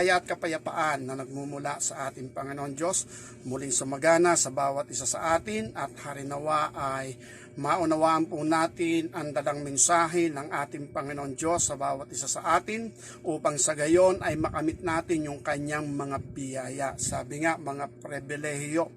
biyaya at kapayapaan na nagmumula sa ating Panginoon Diyos muling sumagana sa bawat isa sa atin, at harinawa ay maunawaan po natin ang dalang mensahe ng ating Panginoon Diyos sa bawat isa sa atin, upang sa gayon ay makamit natin yung kanyang mga biyaya. Sabi nga, mga pribilehiyo,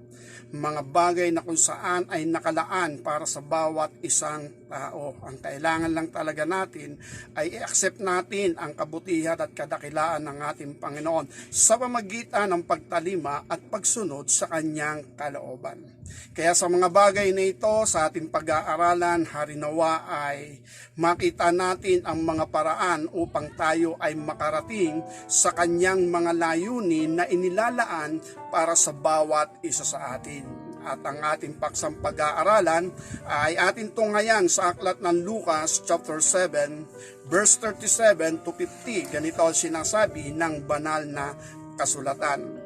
mga bagay na kung saan ay nakalaan para sa bawat isang tao. Ang kailangan lang talaga natin ay i-accept natin ang kabutihan at kadakilaan ng ating Panginoon sa pamagitan ng pagtalima at pagsunod sa kanyang kalooban. Kaya sa mga bagay na ito, sa ating pag-aaralan, harinawa ay makita natin ang mga paraan upang tayo ay makarating sa kanyang mga layunin na inilalaan para sa bawat isa sa atin. At ang ating paksang pag-aaralan ay ating tunghayan sa aklat ng Lucas chapter 7 verse 37 to 50. Ganito ang sinasabi ng banal na kasulatan.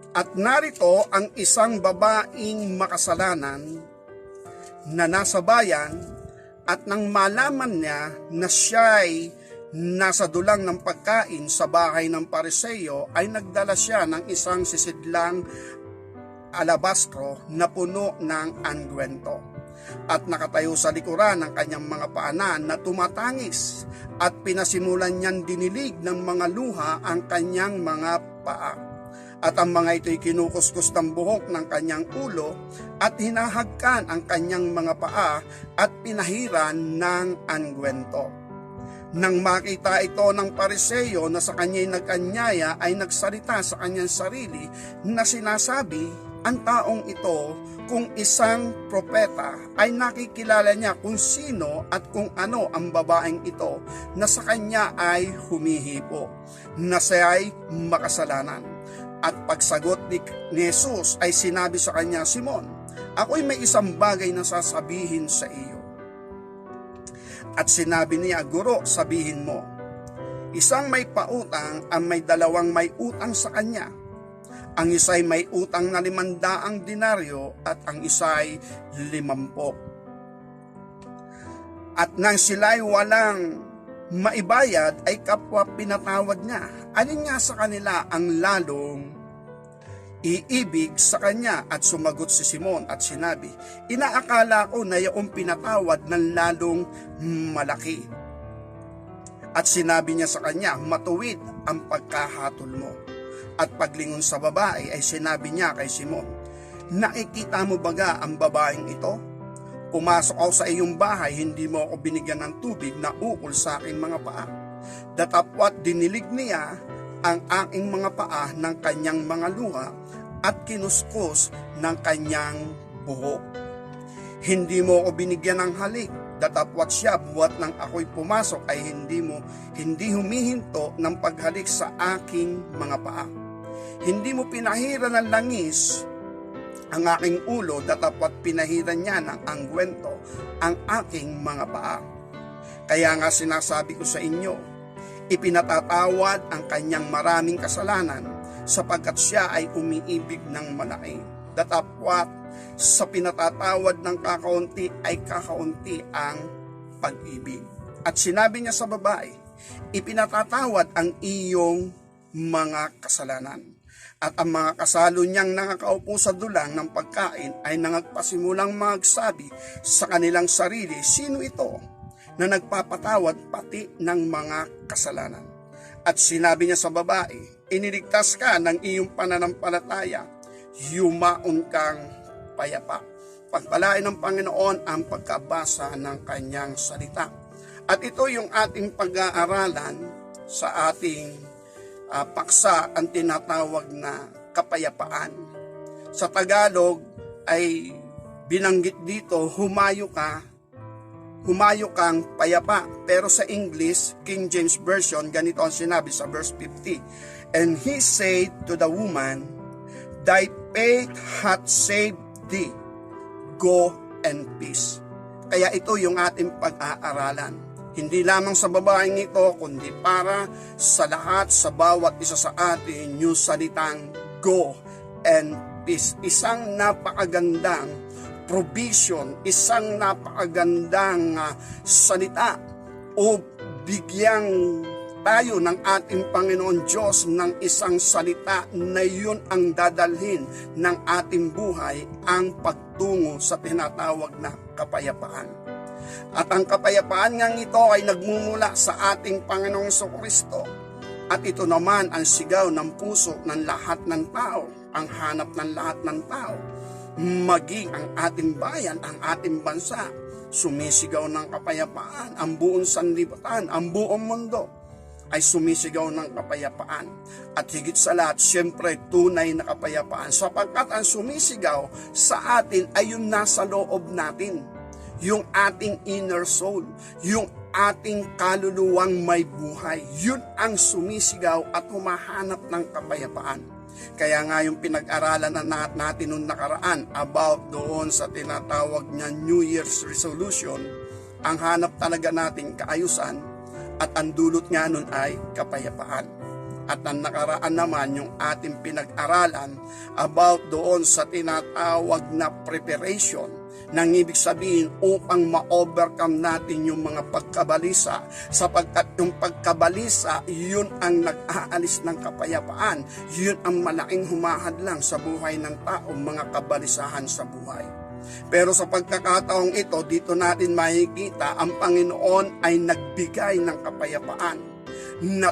At narito ang isang babaeng makasalanan na nasa bayan, at nang malaman niya na siya'y nasa dulang ng pagkain sa bahay ng Pariseo, ay nagdala siya ng isang sisidlang alabastro na puno ng anggwento, at nakatayo sa likuran ng kanyang mga paanan na tumatangis, at pinasimulan niyang dinilig ng mga luha ang kanyang mga paa. At ang mga ito'y kinukuskus ng buhok ng kanyang ulo, at hinahagkan ang kanyang mga paa, at pinahiran ng anggwento. Nang makita ito ng Pariseo na sa kanya'y nag-anyaya, ay nagsalita sa kanyang sarili na sinasabi, ang taong ito, kung isang propeta, ay nakikilala niya kung sino at kung ano ang babaeng ito na sa kanya ay humihipo, na siya ay makasalanan. At pagsagot ni Jesus ay sinabi sa kanya, Simon, ako'y may isang bagay na sasabihin sa iyo. At sinabi niya, Guro, sabihin mo. Isang may pautang ang may dalawang may utang sa kanya. Ang isa'y may utang na 500 denaryo at ang isa'y 50. At nang sila'y walang maibayad, ay kapwa pinatawad niya. Alin nga sa kanila ang lalong iibig sa kanya? At sumagot si Simon at sinabi, inaakala ko na iyong pinatawad ng lalong malaki. At sinabi niya sa kanya, matuwid ang pagkahatol mo. At paglingon sa babae ay sinabi niya kay Simon, nakikita mo baga ang babaeng ito? Pumasok ako sa iyong bahay, hindi mo ako binigyan ng tubig na ukol sa aking mga paa. Datapwat dinilig niya ang aking mga paa ng kanyang mga luha at kinuskus ng kanyang buhok. Hindi mo ako binigyan ng halik, datapwat siya buwat nang ako'y pumasok ay hindi humihinto ng paghalik sa aking mga paa. Hindi mo pinahiran ng langis ang aking ulo, datapwat pinahiran niya ng anggwento ang aking mga paa. Kaya nga sinasabi ko sa inyo, ipinatatawad ang kanyang maraming kasalanan, sapagkat siya ay umiibig ng malaki. Datapwat sa pinatatawad ng kakaunti ay kakaunti ang pag-ibig. At sinabi niya sa babae, ipinatatawad ang iyong mga kasalanan. At ang mga kasalo niyang nakakaupo sa dulang ng pagkain ay nagpasimulang magsabi sa kanilang sarili, sino ito na nagpapatawad pati ng mga kasalanan? At sinabi niya sa babae, iniligtas ka ng iyong pananampalataya, yumaon kang payapa. Pagpalain ng Panginoon ang pagkabasa ng kanyang salita. At ito yung ating pag-aaralan sa ating paksa, ang tinatawag na kapayapaan. Sa Tagalog ay binanggit dito, humayo kang payapa. Pero sa English, King James Version, ganito ang sinabi sa verse 50. And he said to the woman, thy faith hath saved thee, go and peace. Kaya ito yung ating pag-aaralan. Hindi lamang sa babaeng ito, kundi para sa lahat, sa bawat isa sa atin, yung salitang go and peace. Isang napakagandang provision, isang napakagandang salita o bigyang tayo ng ating Panginoon Diyos ng isang salita na yun ang dadalhin ng ating buhay, ang pagtungo sa tinatawag na kapayapaan. At ang kapayapaan ngang ito ay nagmumula sa ating Panginoong Jesucristo. At ito naman ang sigaw ng puso ng lahat ng tao, ang hanap ng lahat ng tao, maging ang ating bayan, ang ating bansa. Sumisigaw ng kapayapaan, ang buong sanlibutan, ang buong mundo ay sumisigaw ng kapayapaan. At higit sa lahat, siyempre tunay na kapayapaan, sapagkat ang sumisigaw sa atin ay yung nasa loob natin, yung ating inner soul, yung ating kaluluwang may buhay. Yun ang sumisigaw at humahanap ng kapayapaan. Kaya nga yung pinag-aralan na natin nung nakaraan about doon sa tinatawag niya New Year's Resolution, ang hanap talaga nating kaayusan at ang dulot nga nun ay kapayapaan. At ang nakaraan naman yung ating pinag-aralan about doon sa tinatawag na preparation, nang ibig sabihin upang ma-overcome natin yung mga pagkabalisa, sapagkat yung pagkabalisa, yun ang nag-aalis ng kapayapaan, yun ang malaking humahadlang sa buhay ng tao, mga kabalisahan sa buhay. Pero sa pagkakataong ito, dito natin makikita ang Panginoon ay nagbigay ng kapayapaan na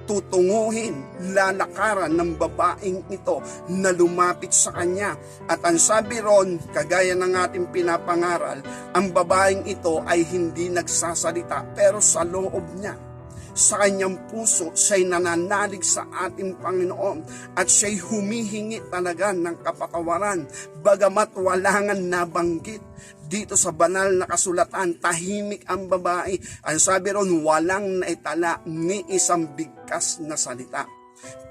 tutunguhin, lalakaran ng babaeng ito na lumapit sa kanya. At ang sabi ron, kagaya ng ating pinapangaral, ang babaeng ito ay hindi nagsasalita, pero sa loob niya, sa kanyang puso, siya'y nananalig sa ating Panginoon at siya'y humihingi talaga ng kapatawaran, bagamat wala nga nabanggit. Dito sa banal na kasulatan, tahimik ang babae. Ang sabi ron, walang naitala ni isang bigkas na salita.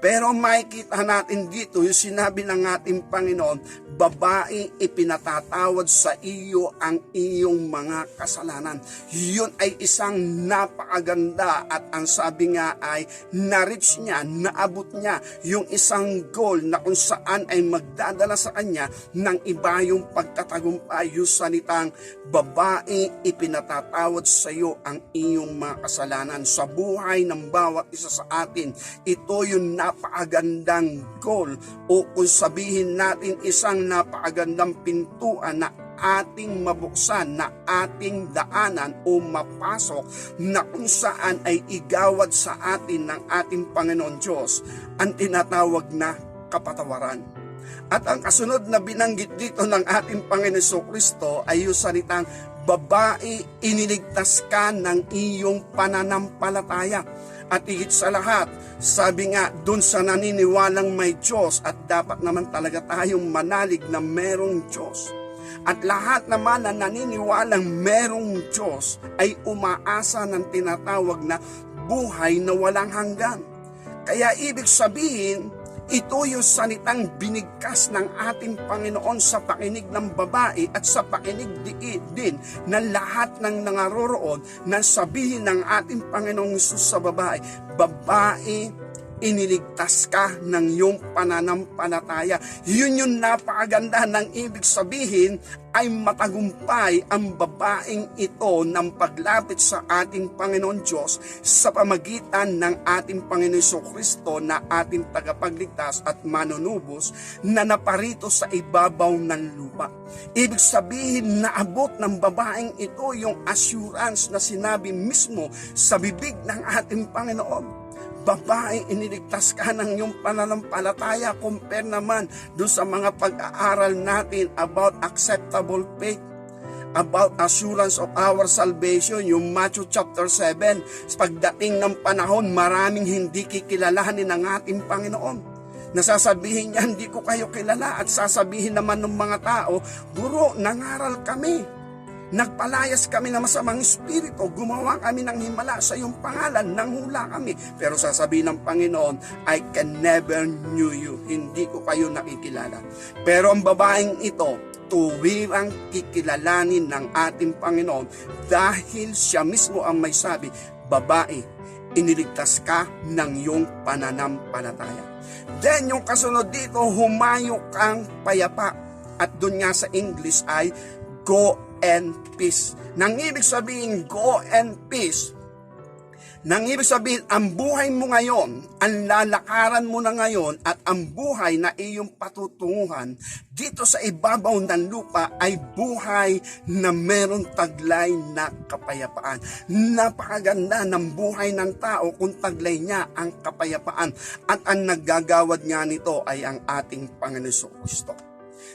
Pero makikita natin dito yung sinabi ng ating Panginoon, babae, ipinatatawad sa iyo ang iyong mga kasalanan. Yun ay isang napakaganda at ang sabi nga ay na-reach niya, naabot niya yung isang goal na kung saan ay magdadala sa kanya ng iba yung pagtatagumpay. Yung salitang, babae, ipinatatawad sa iyo ang iyong mga kasalanan. Sa buhay ng bawat isa sa atin, ito yung napakagandang goal o kung sabihin natin isang napakagandang pintuan na ating mabuksan, na ating daanan o mapasok, na kung saan ay igawad sa atin ng ating Panginoon Diyos ang tinatawag na kapatawaran. At ang kasunod na binanggit dito ng ating Panginoon Jesucristo ay yung salitang, babae, iniligtas ka ng iyong pananampalataya. At higit sa lahat, sabi nga dun sa naniniwalang may Diyos, at dapat naman talaga tayong manalig na merong Diyos. At lahat naman na naniniwalang merong Diyos ay umaasa ng tinatawag na buhay na walang hanggan. Kaya ibig sabihin, ito yung salitang binigkas ng ating Panginoon sa pakinig ng babae at sa pakinig din ng lahat ng nangaroroon na sabihin ng ating Panginoong Hesus sa babae, babae, iniligtas ka ng iyong pananampalataya. Yun yung napakaganda ng ibig sabihin ay matagumpay ang babaeng ito ng paglapit sa ating Panginoon Diyos sa pamagitan ng ating Panginoon Jesucristo na ating tagapagligtas at manunubos na naparito sa ibabaw ng lupa. Ibig sabihin, naabot ng babaeng ito yung assurance na sinabi mismo sa bibig ng ating Panginoon. Babae, iniligtas ka ng iyong pananampalataya. Compare naman doon sa mga pag-aaral natin about acceptable faith, about assurance of our salvation, yung Matthew chapter 7. Pagdating ng panahon, maraming hindi kikilalanin ng ating Panginoon. Nasasabihin niya, hindi ko kayo kilala. At sasabihin naman ng mga tao, Guro, nangaral kami. Nagpalayas kami ng masamang espiritu, gumawa kami ng himala sa iyong pangalan, nanghula kami. Pero sasabihin ng Panginoon, I can never knew you. Hindi ko kayo nakikilala. Pero ang babaeng ito, tuwirang kikilalanin ng ating Panginoon dahil siya mismo ang may sabi, babae, iniligtas ka ng iyong pananampalataya. Then yung kasunod dito, humayo kang payapa. At dun nga sa English ay, go and peace. Nang ibig sabihin, go and peace, Nang ibig sabihin, ang buhay mo ngayon, ang lalakaran mo na ngayon at ang buhay na iyong patutunguhan dito sa ibabaw ng lupa ay buhay na meron taglay na kapayapaan. Napakaganda ng buhay ng tao kung taglay niya ang kapayapaan at ang naggagawad nga nito ay ang ating Panginoon Kristo.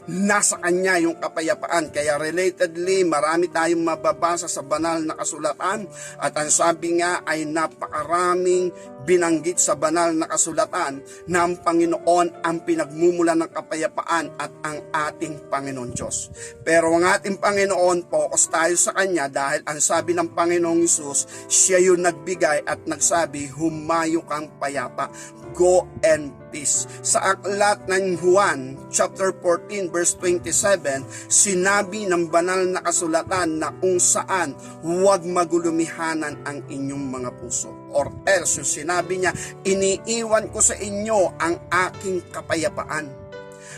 Nasa Kanya yung kapayapaan. Kaya relatedly, marami tayong mababasa sa banal na kasulatan at ang sabi nga ay napakaraming binanggit sa banal na kasulatan na ang Panginoon ang pinagmumula ng kapayapaan at ang ating Panginoon Diyos. Pero ang ating Panginoon, focus tayo sa Kanya dahil ang sabi ng Panginoong Isus, siya yung nagbigay at nagsabi, humayo kang payapa. Go and peace. Sa aklat ng Juan, chapter 14, verse 27, sinabi ng banal na kasulatan na kung saan huwag magulumihanan ang inyong mga puso. Or else, yung sinabi niya, iniiwan ko sa inyo ang aking kapayapaan.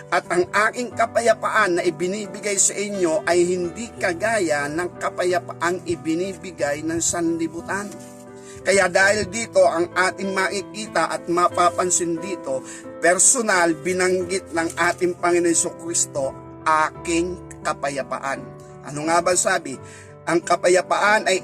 At ang aking kapayapaan na ibinibigay sa inyo ay hindi kagaya ng kapayapaang ibinibigay ng sanlibutan. Kaya dahil dito ang ating makikita at mapapansin dito, personal binanggit ng ating Panginoon Kristo, aking kapayapaan. Ano nga ba sabi? Ang kapayapaan ay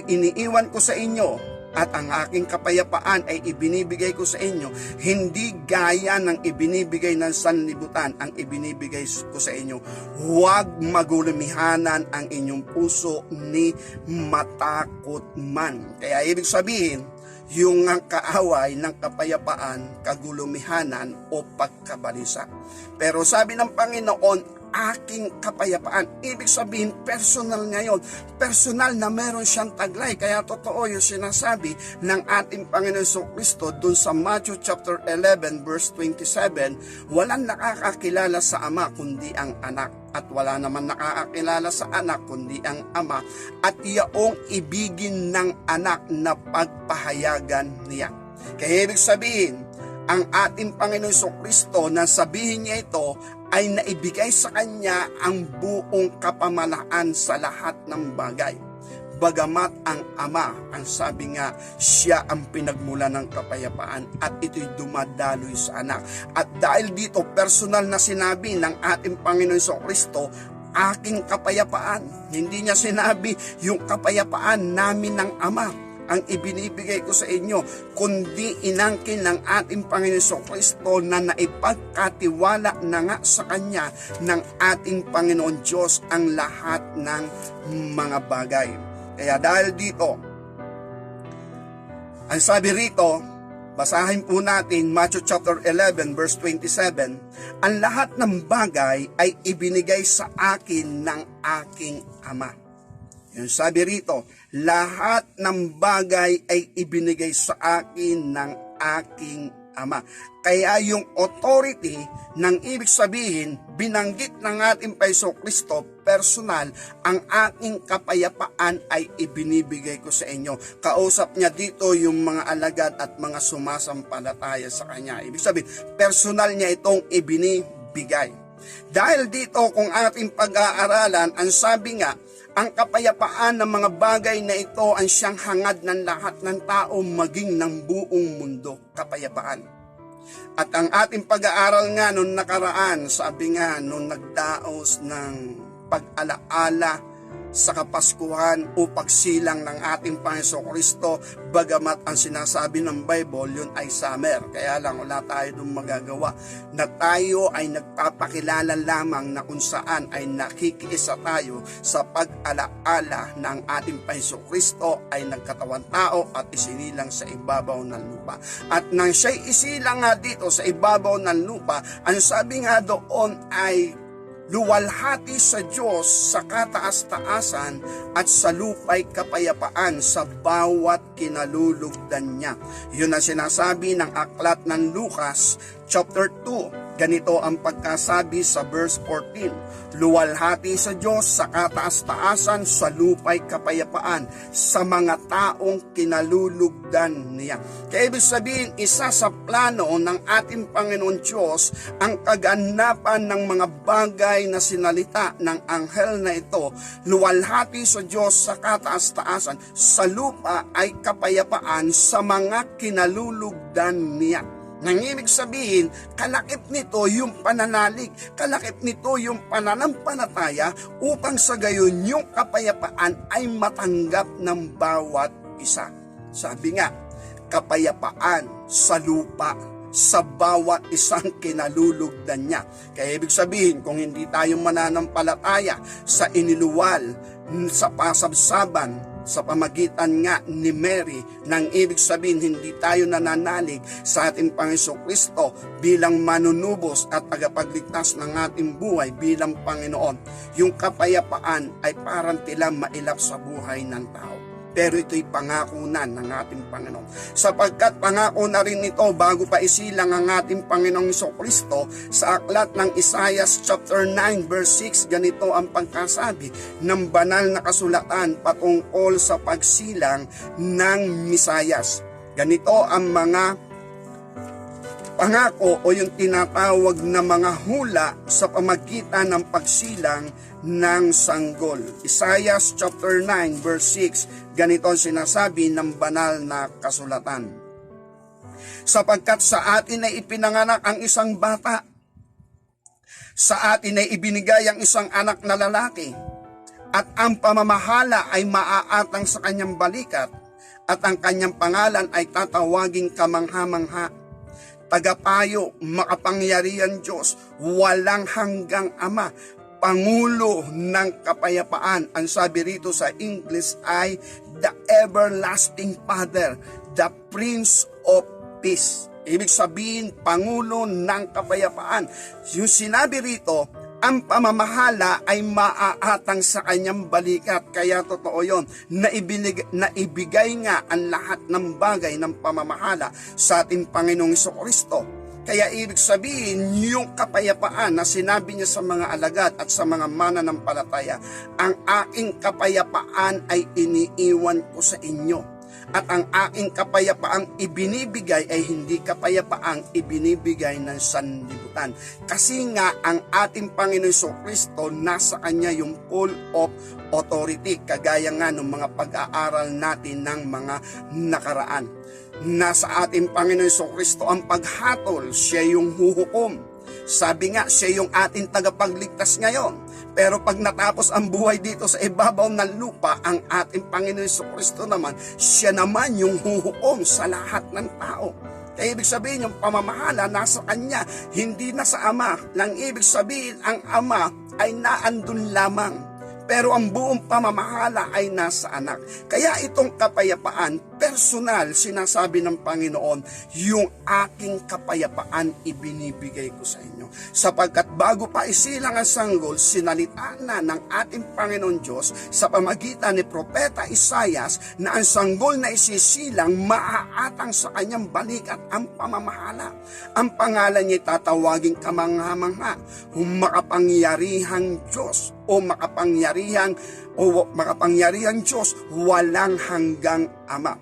iniiwan ko sa inyo at ang aking kapayapaan ay ibinibigay ko sa inyo. Hindi gaya ng ibinibigay ng sanlibutan ang ibinibigay ko sa inyo. Huwag magulumihanan ang inyong puso ni matakot man. Kaya ibig sabihin, yung kaaway ng kapayapaan, kagulumihanan o pagkabalisa. Pero sabi ng Panginoon, aking kapayapaan. Ibig sabihin, personal ngayon. Personal na meron siyang taglay. Kaya totoo yung sinasabi ng ating Panginoon Kristo dun sa Matthew chapter 11 verse 27, walang nakakakilala sa Ama kundi ang anak. At wala naman nakakakilala sa anak kundi ang Ama. At iyaong ibigin ng anak na pagpahayagan niya. Kaya ibig sabihin, ang ating Panginoon Kristo na sabihin niya ito ay naibigay sa Kanya ang buong kapamalaan sa lahat ng bagay. Bagamat ang Ama, ang sabi nga, siya ang pinagmula ng kapayapaan at ito'y dumadaloy sa anak. At dahil dito, personal na sinabi ng ating Panginoon Kristo, aking kapayapaan. Hindi niya sinabi yung kapayapaan namin ng Ama ang ibinibigay ko sa inyo, kundi inangkin ng ating Panginoon Kristo na naipagkatiwala na nga sa Kanya ng ating Panginoon Diyos ang lahat ng mga bagay. Kaya dahil dito, ang sabi rito, basahin po natin Matthew chapter 11 verse 27, ang lahat ng bagay ay ibinigay sa akin ng aking Ama. Yung sabi rito, lahat ng bagay ay ibinigay sa akin ng aking Ama. Kaya yung authority ng ibig sabihin, binanggit ng ating Paiso Kristo, personal, ang aking kapayapaan ay ibinibigay ko sa inyo. Kausap niya dito yung mga alagad at mga sumasampalataya sa Kanya. Ibig sabihin, personal niya itong ibinibigay. Dahil dito kung ating pag-aaralan, ang sabi nga, ang kapayapaan ng mga bagay na ito ang siyang hangad ng lahat ng tao maging ng buong mundo, kapayapaan. At ang ating pag-aaral nga nung nakaraan, sabi nga nung nagdaos ng pag-alaala sa Kapaskuhan o pagsilang ng ating Panginoon Kristo, bagamat ang sinasabi ng Bible, yun ay summer. Kaya lang wala tayo dun magagawa. Na tayo ay nagpapakilala lamang na kung saan ay nakikiisa tayo sa pag-alaala ng ating Panginoon Kristo ay nagkatawan tao at isinilang sa ibabaw ng lupa. At nang siya'y isilang nga dito sa ibabaw ng lupa, ang sabi nga doon ay luwalhati sa Diyos sa kataas-taasan at sa lupa'y kapayapaan sa bawat kinalulugdan niya. Yun ang sinasabi ng aklat ng Lucas chapter 2 Ganito ang pagkasabi sa verse 14, luwalhati sa Diyos sa kataas-taasan, sa lupa'y kapayapaan, sa mga taong kinalulugdan niya. Kaya ibig sabihin, isa sa plano ng ating Panginoon Diyos ang kaganapan ng mga bagay na sinalita ng anghel na ito. Luwalhati sa Diyos sa kataas-taasan, sa lupa ay kapayapaan, sa mga kinalulugdan niya. Nang ibig sabihin, kalakip nito yung pananalig, kalakip nito yung pananampalataya upang sa gayon yung kapayapaan ay matanggap ng bawat isa. Sabi nga, kapayapaan sa lupa, sa bawat isang kinalulugdan niya. Kaya ibig sabihin, kung hindi tayo mananampalataya sa iniluwal, sa pasabsaban, sa pamagitan nga ni Mary, nang ibig sabihin hindi tayo nananalig sa ating Panginoong Kristo bilang manunubos at tagapagligtas ng ating buhay bilang Panginoon. Yung kapayapaan ay parang tila mailap sa buhay ng tao. Pero ito'y pangako na ng ating Panginoon. Sapagkat pangako na rin ito bago pa isilang ang ating Panginoong Kristo sa aklat ng Isaiah chapter 9 verse 6, ganito ang pagkasabi ng banal na kasulatan patungkol sa pagsilang ng Misayas. Ganito ang mga pangako o yung tinatawag na mga hula sa pamagitan ng pagsilang ng sanggol. Isaiah chapter 9 verse 6, ganito ang sinasabi ng banal na kasulatan. Sapagkat sa atin ay ipinanganak ang isang bata, sa atin ay ibinigay ang isang anak na lalaki, at ang pamamahala ay maaatang sa kanyang balikat, at ang kanyang pangalan ay tatawaging kamangha-mangha, tagapayo, makapangyarihan Diyos, walang hanggang Ama, Pangulo ng kapayapaan. Ang sabi rito sa English ay the everlasting Father, the Prince of Peace. Ibig sabihin, Pangulo ng kapayapaan. Yung sinabi rito, ang pamamahala ay maaatang sa kanyang balikat. Kaya totoo yun, na ibigay nga ang lahat ng bagay ng pamamahala sa ating Panginoong Kristo. Kaya ibig sabihin, yung kapayapaan na sinabi niya sa mga alagad at sa mga mananampalataya, ang aking kapayapaan ay iniiwan ko sa inyo. At ang aking kapayapaang ibinibigay ay hindi kapayapaang ibinibigay ng sanlibutan. Kasi nga ang ating Panginoon Kristo, nasa Kanya yung full of authority. Kagaya nga ng mga pag-aaral natin ng mga nakaraan. Nasa ating Panginoon Kristo ang paghatol, siya yung huhukom. Sabi nga, siya yung ating tagapagligtas ngayon. Pero pag natapos ang buhay dito sa ibabaw ng lupa, ang ating Panginoon Kristo naman, siya naman yung huhukom sa lahat ng tao. Kaya ibig sabihin, yung pamamahala nasa Kanya, hindi na sa Ama. Nang ibig sabihin, ang Ama ay naandun lamang. Pero ang buong pamamahala ay nasa anak. Kaya itong kapayapaan, personal, sinasabi ng Panginoon, yung aking kapayapaan ibinibigay ko sa inyo. Sapagkat bago pa isilang ang sanggol, sinalita na ng ating Panginoon Diyos sa pamagitan ni Propeta Isaias na ang sanggol na isisilang maaatang sa kanyang balikat ang pamamahala. Ang pangalan niya tatawaging kamangha-mangha, makapangyarihang Diyos, o makapangyarihang Diyos, walang hanggang Ama,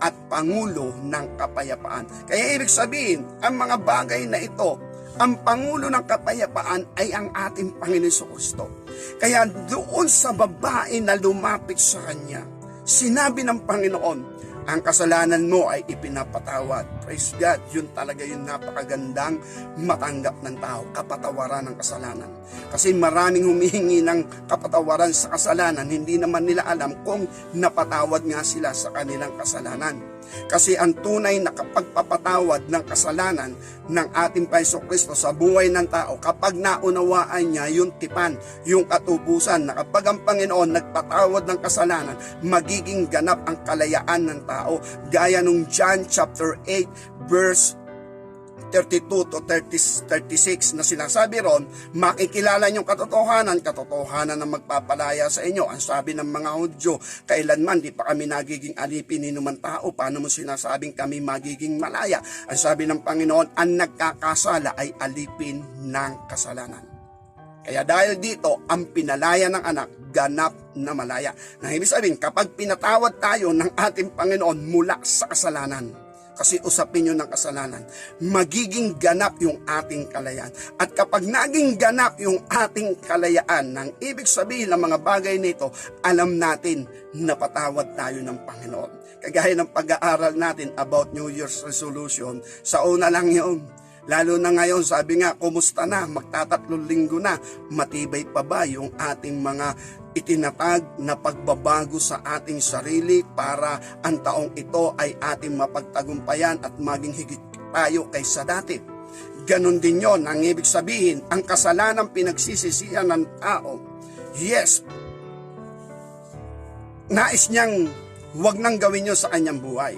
at Pangulo ng kapayapaan. Kaya ibig sabihin, ang mga bagay na ito, ang Pangulo ng kapayapaan ay ang ating Panginoon Kristo. Kaya doon sa babae na lumapit sa Kanya, sinabi ng Panginoon, ang kasalanan mo ay ipinapatawad. Praise God, yun talaga yung napakagandang matanggap ng tao, kapatawaran ng kasalanan. Kasi maraming humihingi ng kapatawaran sa kasalanan, hindi naman nila alam kung napatawad nga sila sa kanilang kasalanan. Kasi ang tunay na kapagpapatawad ng kasalanan ng ating Panginoong Kristo sa buhay ng tao, kapag naunawaan niya yung tipan, yung katubusan, na kapag ang Panginoon nagpatawad ng kasalanan, magiging ganap ang kalayaan ng tao. Gaya nung John chapter 8 verse 32 to 36 na sinasabi ron, makikilala niyong katotohanan na magpapalaya sa inyo. Ang sabi ng mga Hudyo, kailanman di pa kami nagiging alipin ni numan tao, paano mo sinasabing kami magiging malaya? Ang sabi ng Panginoon, ang nagkakasala ay alipin ng kasalanan. Kaya dahil dito, ang pinalaya ng anak, ganap na malaya. Na ibig sabihin, kapag pinatawad tayo ng ating Panginoon mula sa kasalanan, kasi usapin nyo ng kasalanan, magiging ganap yung ating kalayaan. At kapag naging ganap yung ating kalayaan, nang ibig sabihin ng mga bagay nito, alam natin na patawad tayo ng Panginoon. Kagaya ng pag-aaral natin about New Year's resolution, sa una lang yun. Lalo na ngayon, sabi nga, kumusta na? Magtatatlong linggo na. Matibay pa ba yung ating mga itinatag na pagbabago sa ating sarili para ang taong ito ay ating mapagtagumpayan at maging higit tayo kaysa dati? Ganon din yon. Ang ibig sabihin, ang kasalanan pinagsisisihan ng tao. Yes, nais niyang huwag nang gawin yun sa kanyang buhay.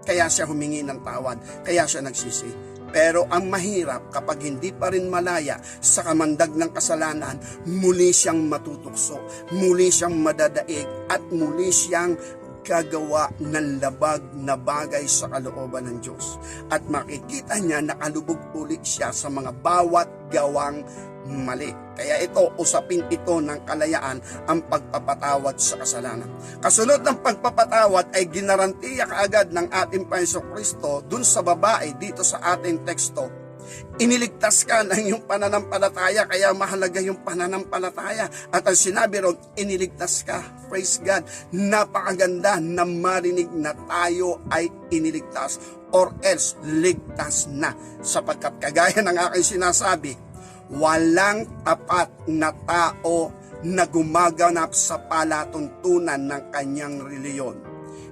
Kaya siya humingi ng tawad. Kaya siya nagsisi. Pero ang mahirap kapag hindi pa rin malaya sa kamandag ng kasalanan, muli siyang matutukso, muli siyang madadaig, at muli siyang gagawa ng labag na bagay sa kalooban ng Diyos. At makikita niya na kalubog uli siya sa mga bawat gawang mali. Kaya ito, usapin ito ng kalayaan, ang pagpapatawad sa kasalanan. Kasunod ng pagpapatawad ay ginarantiya kaagad ng ating Panginoong Kristo dun sa babae dito sa ating teksto. Iniligtas ka ng iyong pananampalataya, kaya mahalaga yung pananampalataya. At ang sinabi ron, iniligtas ka. Praise God. Napakaganda na marinig na tayo ay iniligtas or else ligtas na. Sapagkat kagaya ng aking sinasabi, walang tapat na tao na gumaganap sa palatuntunan ng kanyang reliyon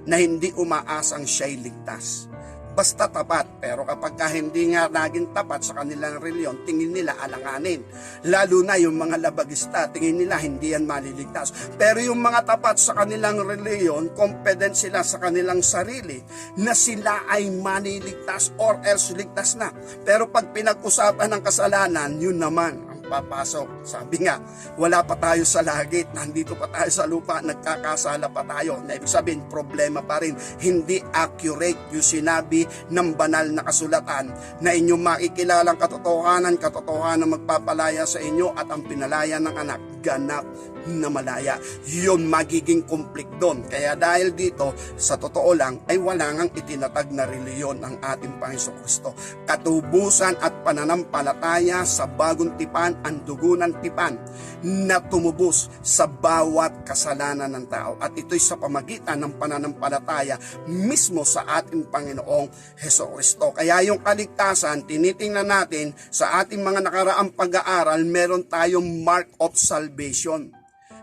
na hindi umaasang siya'y ligtas. Basta tapat, pero kapag hindi nga naging tapat sa kanilang reliyon, tingin nila alanganin. Lalo na yung mga labagista, tingin nila hindi yan maliligtas. Pero yung mga tapat sa kanilang reliyon, confident sila sa kanilang sarili na sila ay maliligtas or else ligtas na. Pero pag pinag-usapan ng kasalanan, yun naman papasok. Sabi nga, wala pa tayo sa langit, nandito pa tayo sa lupa, nagkakasala pa tayo. Na ibig sabihin, problema pa rin. Hindi accurate yung sinabi ng banal na kasulatan na inyong makikilalang katotohanan magpapalaya sa inyo at ang pinalaya ng anak, ganap na malaya. Yun magiging complete doon. Kaya dahil dito, sa totoo lang, ay wala ngang itinatag na reliyon ang ating Panginoong Kristo. Katubusan at pananampalataya sa bagong tipan, ang dugo ng tipan na tumubos sa bawat kasalanan ng tao. At ito'y sa pamagitan ng pananampalataya mismo sa ating Panginoong Hesukristo. Kaya yung kaligtasan, tinitingnan natin sa ating mga nakaraang pag-aaral, meron tayong mark of salvation.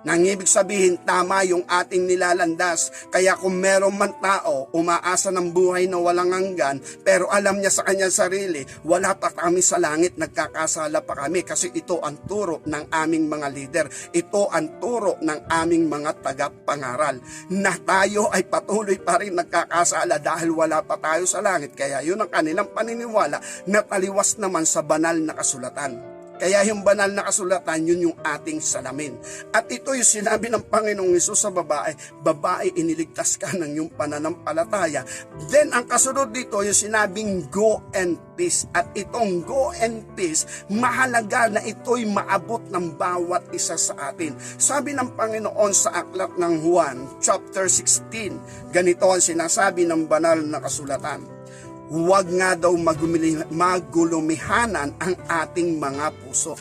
Nang ibig sabihin, tama yung ating nilalandas. Kaya kung meron man tao, umaasa ng buhay na walang hanggan, pero alam niya sa kanyang sarili, wala pa kami sa langit, nagkakasala pa kami. Kasi ito ang turo ng aming mga leader. Ito ang turo ng aming mga tagapangaral. Na tayo ay patuloy pa rin nagkakasala dahil wala pa tayo sa langit. Kaya yun ang kanilang paniniwala na taliwas naman sa banal na kasulatan. Kaya yung banal na kasulatan, yun yung ating salamin. At ito yung sinabi ng Panginoong Hesus sa babae, babae, iniligtas ka ng yung pananampalataya. Then, ang kasunod dito, yung sinabing go and peace. At itong go and peace, mahalaga na ito'y maabot ng bawat isa sa atin. Sabi ng Panginoon sa aklat ng Juan, chapter 16, ganito ang sinasabi ng banal na kasulatan. Huwag nga daw magulumihanan ang ating mga puso.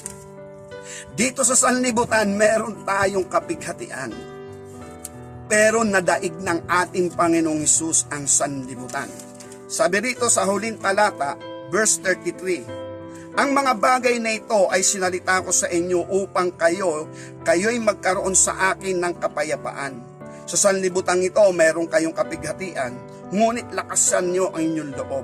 Dito sa sanlibutan, meron tayong kapighatian. Pero nadaig ng ating Panginoong Hesus ang sanlibutan. Sabi rito sa huling talata, verse 33, ang mga bagay na ito ay sinalita ko sa inyo upang kayo'y magkaroon sa akin ng kapayapaan. Sa sanlibutan ito, meron kayong kapighatian, ngunit lakasan nyo ang inyong loob.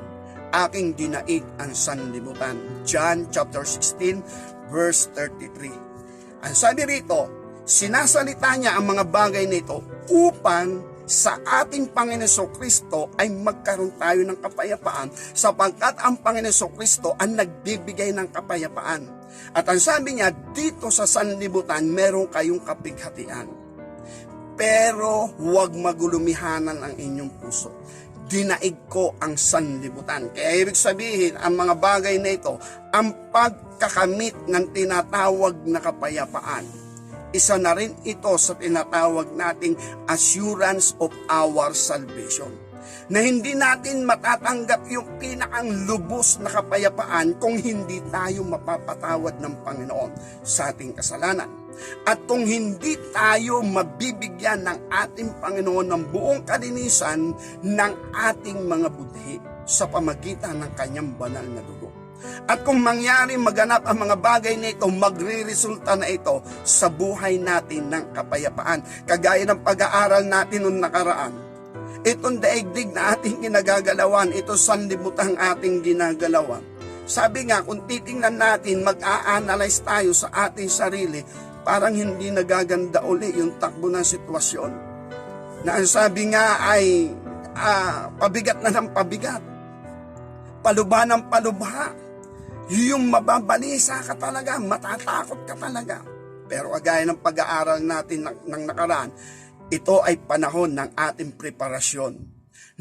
Aking dinaig ang sanlibutan. John chapter 16 verse 33. Ang sabi rito, sinasalita niya ang mga bagay nito upang sa ating Panginoon Kristo ay magkaroon tayo ng kapayapaan sapagkat ang Panginoon Kristo ang nagbibigay ng kapayapaan. At ang sabi niya, dito sa sanlibutan, meron kayong kapighatian. Pero huwag magulumihanan ang inyong puso. Dinaig ko ang sanlibutan. Kaya ibig sabihin, ang mga bagay na ito, ang pagkakamit ng tinatawag na kapayapaan. Isa na rin ito sa tinatawag nating assurance of our salvation. Na hindi natin matatanggap yung pinakang lubos na kapayapaan kung hindi tayo mapapatawad ng Panginoon sa ating kasalanan. At kung hindi tayo mabibigyan ng ating Panginoon ng buong kalinisan ng ating mga budhi sa pamagitan ng kanyang banal na dugo. At kung mangyari maganap ang mga bagay na ito, magre-resulta na ito sa buhay natin ng kapayapaan. Kagaya ng pag-aaral natin noong nakaraan. Itong daigdig na ating ginagagalawan, ito sanlibutan ating ginagalawan. Sabi nga, kung titingnan natin, mag-a-analyze tayo sa ating sarili, parang hindi nagaganda uli yung takbo ng sitwasyon. Na ang sabi nga ay pabigat na ng pabigat. Palubha ng palubha. Yung mababalisa ka talaga, matatakot ka talaga. Pero agaya ng pag-aaral natin ng nakaraan, ito ay panahon ng ating preparasyon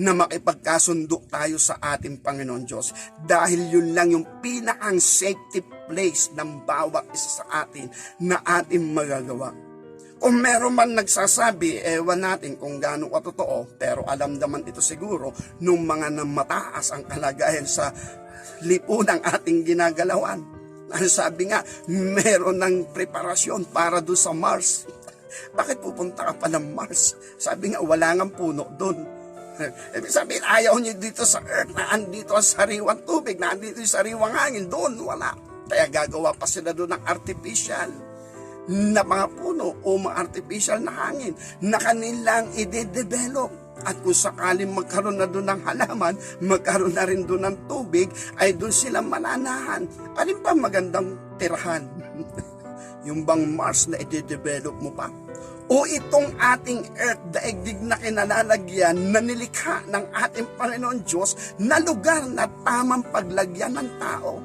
na makipagkasundo tayo sa ating Panginoon Diyos. Dahil yun lang yung pinakang safety place ng bawat isa sa atin na ating magagawa. Kung meron man nagsasabi, ewan natin kung gaano katotoo, pero alam naman ito siguro nung mga namataas ang kalagayan sa lipunang ating ginagalawan. Ang sabi nga, meron ng preparasyon para doon sa Mars. Bakit pupunta ka pa ng Mars? Sabi nga, wala nga puno doon. Ibig sabihin, ayaw niyo dito sa Earth na andito ang sariwang tubig, na andito yung sariwang hangin. Doon, wala. Kaya gagawa pa sila doon ng artificial na mga puno o mga artificial na hangin na kanilang i-develop. At kung sakaling magkaroon na doon ng halaman, magkaroon na rin doon ng tubig, ay doon sila mananahan. Alin pa magandang tirahan? Yung bang Mars na i-develop mo pa? O itong ating earth, daigdig na kinalalagyan na nilikha ng ating Panginoon Diyos na lugar na tamang paglagyan ng tao.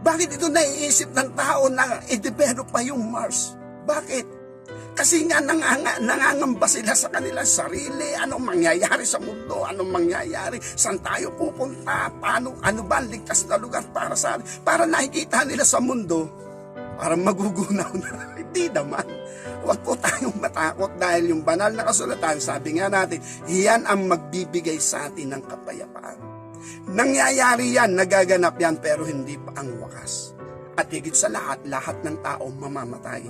Bakit ito naiisip ng tao na i-develop pa yung Mars? Bakit? Kasi nga nangangamba sila sa kanilang sarili. Anong mangyayari sa mundo? Anong mangyayari? Saan tayo pupunta? Paano? Ano ba ang ligtas na lugar para sa atin? Para nakikita nila sa mundo, parang magugunaw na. Hindi naman. Huwag po tayong matakot dahil yung banal na kasulatan, sabi nga natin, iyan ang magbibigay sa atin ng kapayapaan. Nangyayari yan, nagaganap yan, pero hindi pa ang wakas. At higit sa lahat, lahat ng tao mamamatay.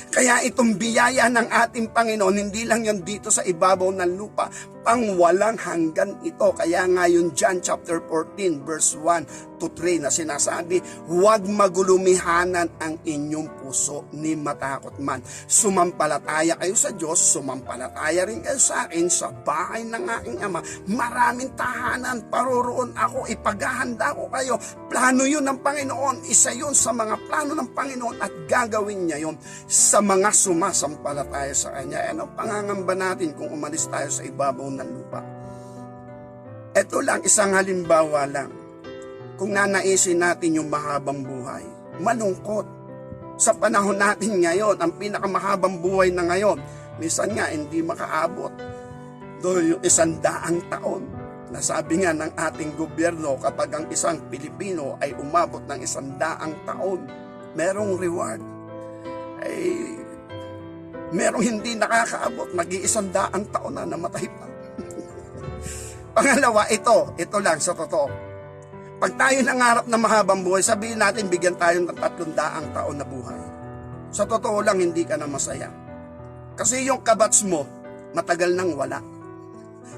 Kaya itong biyaya ng ating Panginoon, hindi lang yan dito sa ibabaw ng lupa, pang walang hanggan ito. Kaya nga yung John chapter 14 verse 1 to 3 na sinasabi, huwag magulumihanan ang inyong puso ni matakot man. Sumampalataya kayo sa Diyos, sumampalataya rin kayo sa akin, sa bahay ng aking Ama. Maraming tahanan, paroroon ako, ipaghahanda ko kayo. Plano yun ng Panginoon, isa yun sa mga plano ng Panginoon at gagawin niya yun sa mga sumasampalataya sa Kanya. Ano pangangamba natin kung umalis tayo sa ibabaw ng lupa? Ito lang, isang halimbawa lang. Kung nanaisin natin yung mahabang buhay, malungkot. Sa panahon natin ngayon, ang pinakamahabang buhay na ngayon, minsan nga hindi makaabot. Doon yung 100 taon. Nasabi nga ng ating gobyerno, kapag ang isang Pilipino ay umabot ng 100 taon, merong reward. Ay merong hindi nakakaabot, mag-100 taon na namatay pa. Pangalawa, ito lang sa totoo. Pag tayo nangarap na mahabang buhay, sabihin natin bigyan tayo ng 300 taon na buhay. Sa totoo lang, hindi ka na masaya. Kasi yung kabats mo, matagal nang wala.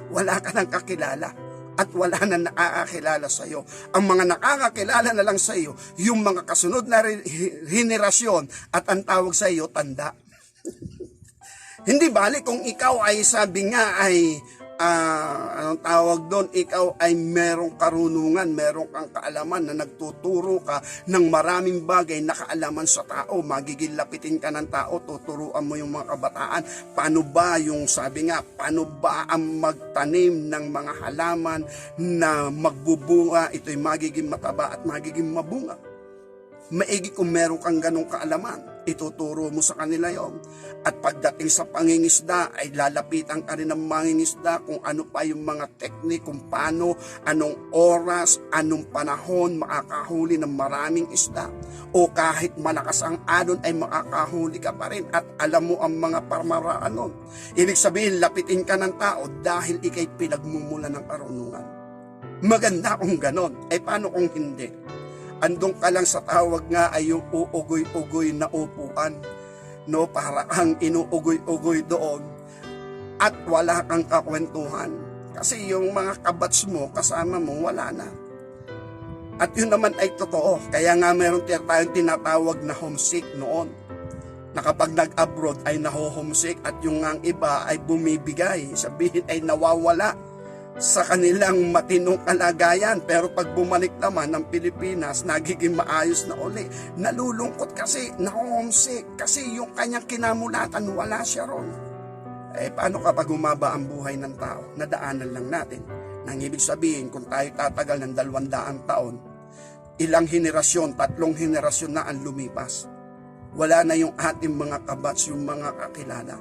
Wala ka nang kakilala. At wala na nakakakilala sa iyo. Ang mga nakakakilala na lang sa iyo, yung mga kasunod na henerasyon at ang tawag sa iyo, tanda. Hindi bali kung ikaw ay sabi nga ay anong tawag doon, ikaw ay merong karunungan, merong kang kaalaman na nagtuturo ka ng maraming bagay na kaalaman sa tao, magiging lapitin ka ng tao, tuturuan mo yung mga kabataan, paano ba yung sabi nga, paano ba ang magtanim ng mga halaman na magbubunga, ito'y magiging mataba at magiging mabunga. Maigi kung meron kang ganong kaalaman, ituturo mo sa kanila yon. At pagdating sa pangingisda, ay lalapitan ka rin ng mangingisda kung ano pa yung mga teknik, kung paano, anong oras, anong panahon makakahuli ng maraming isda. O kahit malakas ang alon ay makakahuli ka pa rin at alam mo ang mga pamaraan nun. Ibig sabihin, lapitin ka ng tao dahil ikay pinagmumula ng karunungan. Maganda kung ganon. Paano kung hindi? Andong ka lang sa tawag nga ay yung uugoy-ugoy na upuan, no, para kang inuugoy-ugoy doon at wala kang kakwentuhan. Kasi yung mga kabats mo, kasama mo, wala na. At yun naman ay totoo. Kaya nga meron tayong tinatawag na homesick noon. Na kapag nag-abroad ay naho-homesick at yung ang iba ay bumibigay. Sabihin ay nawawala sa kanilang matinong kalagayan, pero pag bumalik naman ng Pilipinas, nagiging maayos na uli. Nalulungkot kasi, na-homesick, kasi yung kanyang kinamulatan, wala siya ron. Paano kapag humaba ang buhay ng tao? Nadaanan lang natin. Nang ibig sabihin, kung tayo tatagal ng 200 taon, ilang henerasyon, 3 henerasyon na ang lumipas. Wala na yung ating mga kabats, yung mga kakilala.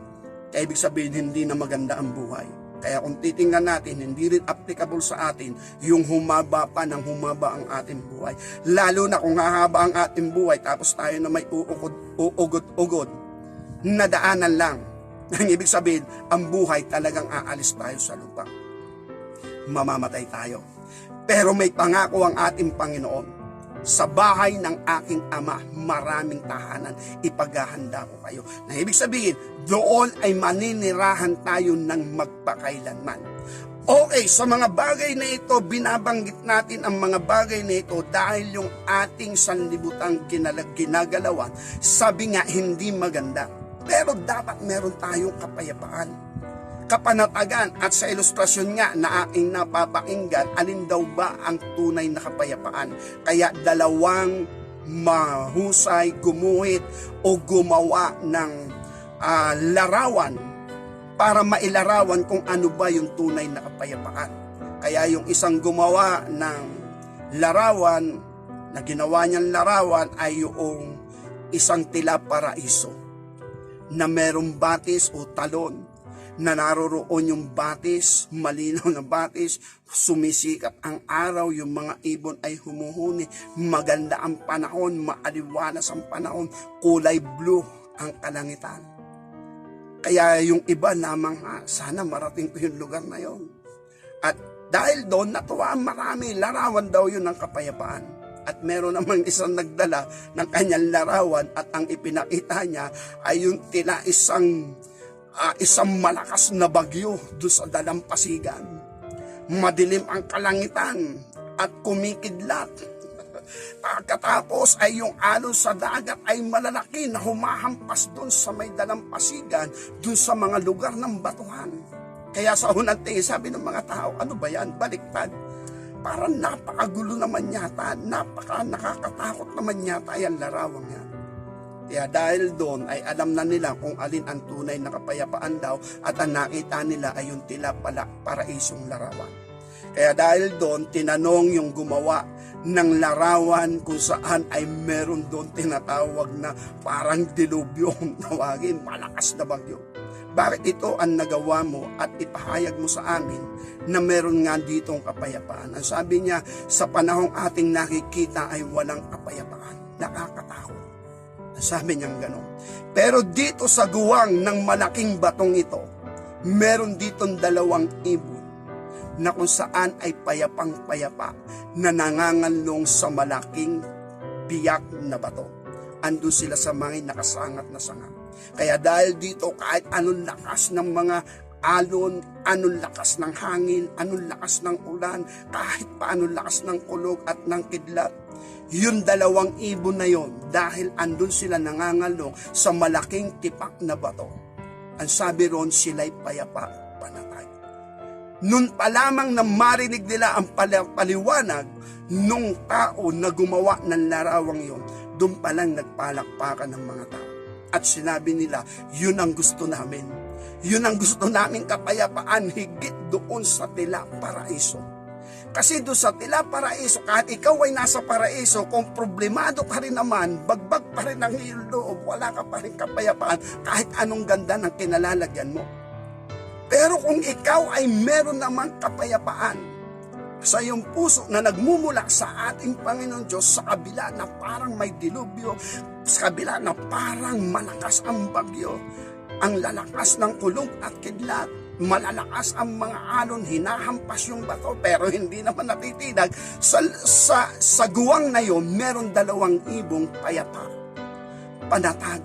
Kaya ibig sabihin, hindi na maganda ang buhay. Kaya kung titingnan natin, hindi rin applicable sa atin yung humaba pa ng humaba ang ating buhay. Lalo na kung hahaba ang ating buhay, tapos tayo na may uugod-ugod, nadaanan lang. Ang ibig sabihin, ang buhay talagang aalis tayo sa lupa. Mamamatay tayo. Pero may pangako ang ating Panginoon. Sa bahay ng aking ama, maraming tahanan, ipaghahanda ko kayo. Na ibig sabihin, doon ay maninirahan tayo ng magpakailanman. Okay, sa mga bagay na ito, binabanggit natin ang mga bagay na ito dahil yung ating sanlibutang ginagalawan, sabi nga, hindi maganda. Pero dapat meron tayong kapayapaan, kapanatagan, at sa ilustrasyon nga na aking napapakinggan, alin daw ba ang tunay na kapayapaan? Kaya dalawang mahusay gumuhit o gumawa ng larawan para mailarawan kung ano ba yung tunay na kapayapaan. Kaya yung isang gumawa ng larawan, na ginawa niyang larawan ay yung isang tila paraiso na merong batis o talon, na naroroon yung batis, malinaw na batis, sumisikat ang araw, yung mga ibon ay humuhuni, maganda ang panahon, maaliwalas ang panahon, kulay blue ang kalangitan. Kaya yung iba lamang, sana marating ko yung lugar na yon. At dahil doon, natuwa ang marami, larawan daw yun ng kapayapaan. At meron namang isang nagdala ng kanyang larawan at ang ipinakita niya ay yung tila isang malakas na bagyo doon sa dalampasigan. Madilim ang kalangitan at kumikidlat. Pagkatapos ay yung alon sa dagat ay malalaki na humahampas doon sa may dalampasigan, doon sa mga lugar ng batuhan. Kaya sa unang tingin, sabi ng mga tao, ano ba yan? Baliktad. Parang napakagulo naman yata, nakakatakot naman yata yung larawang yan. Kaya dahil doon ay alam na nila kung alin ang tunay na kapayapaan daw, at ang nakita nila ay yung tila paraisong larawan. Kaya dahil doon, tinanong yung gumawa ng larawan kung saan ay meron doon tinatawag na parang dilubyo kung tawagin, malakas na bagyo. Bakit ito ang nagawa mo at ipahayag mo sa amin na meron nga ditong kapayapaan? Ang sabi niya, sa panahong ating nakikita ay walang kapayapaan. Nakakatakot. Sabi niyang gano'n. Pero dito sa guwang ng malaking batong ito, meron ditong 2 ibon na kung saan ay payapang-payapa na nanganganlong sa malaking biyak na bato. Andun sila sa mga nakasangat na sanga. Kaya dahil dito, kahit anong lakas ng mga alon, anong lakas ng hangin, anong lakas ng ulan, kahit paanong lakas ng kulog at ng kidlat, yung 2 ibon na yon, dahil andun sila nangangalong sa malaking tipak na bato, ang sabi ron, sila'y payapa, panatag. Nun pa lamang na marinig nila ang paliwanag nung tao na gumawa ng larawang yon, doon pa lang nagpalakpakan ng mga tao. At sinabi nila, yun ang gusto namin. Yun ang gusto namin kapayapaan, higit doon sa tila paraiso. Kasi doon sa tila paraiso, kahit ikaw ay nasa paraiso, kung problemado ka rin naman, bagbag pa rin ang iyong loob, wala ka pa rin kapayapaan, kahit anong ganda ng kinalalagyan mo. Pero kung ikaw ay meron namang kapayapaan sa iyong puso na nagmumula sa ating Panginoon Diyos, sa kabila na parang may dilubyo, sa kabila na parang malakas ang bagyo, ang lalakas ng kulog at kidlat, malalakas ang mga alon, hinahampas yung bato, pero hindi naman natitinag. Sa guwang na yun, meron 2,000 payapa, panatag.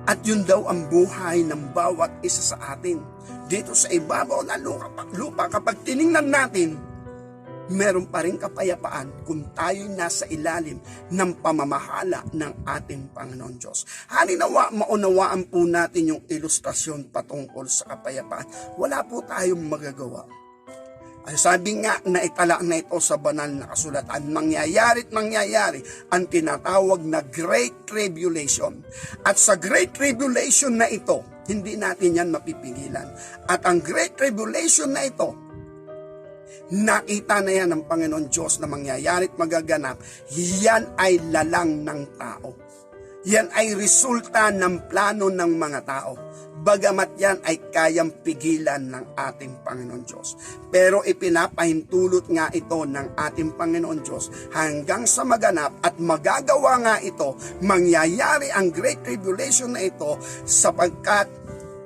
At yun daw ang buhay ng bawat isa sa atin. Dito sa ibabaw na lupa, kapag tiningnan natin, meron pa rin kapayapaan kung tayo'y nasa ilalim ng pamamahala ng ating Panginoon Diyos. Halinawa, maunawaan po natin yung ilustrasyon patungkol sa kapayapaan. Wala po tayong magagawa. Ang sabi nga na itala na ito sa banal na kasulatan, mangyayari't mangyayari ang tinatawag na Great Tribulation. At sa Great Tribulation na ito, hindi natin yan mapipigilan. At ang Great Tribulation na ito, nakita na yan ng Panginoon Diyos na mangyayari't magaganap. Yan ay lalang ng tao. Yan ay resulta ng plano ng mga tao. Bagamat yan ay kayang pigilan ng ating Panginoon Diyos. Pero ipinapahintulot nga ito ng ating Panginoon Diyos hanggang sa maganap at magagawa nga ito, mangyayari ang Great Tribulation na ito sapagkat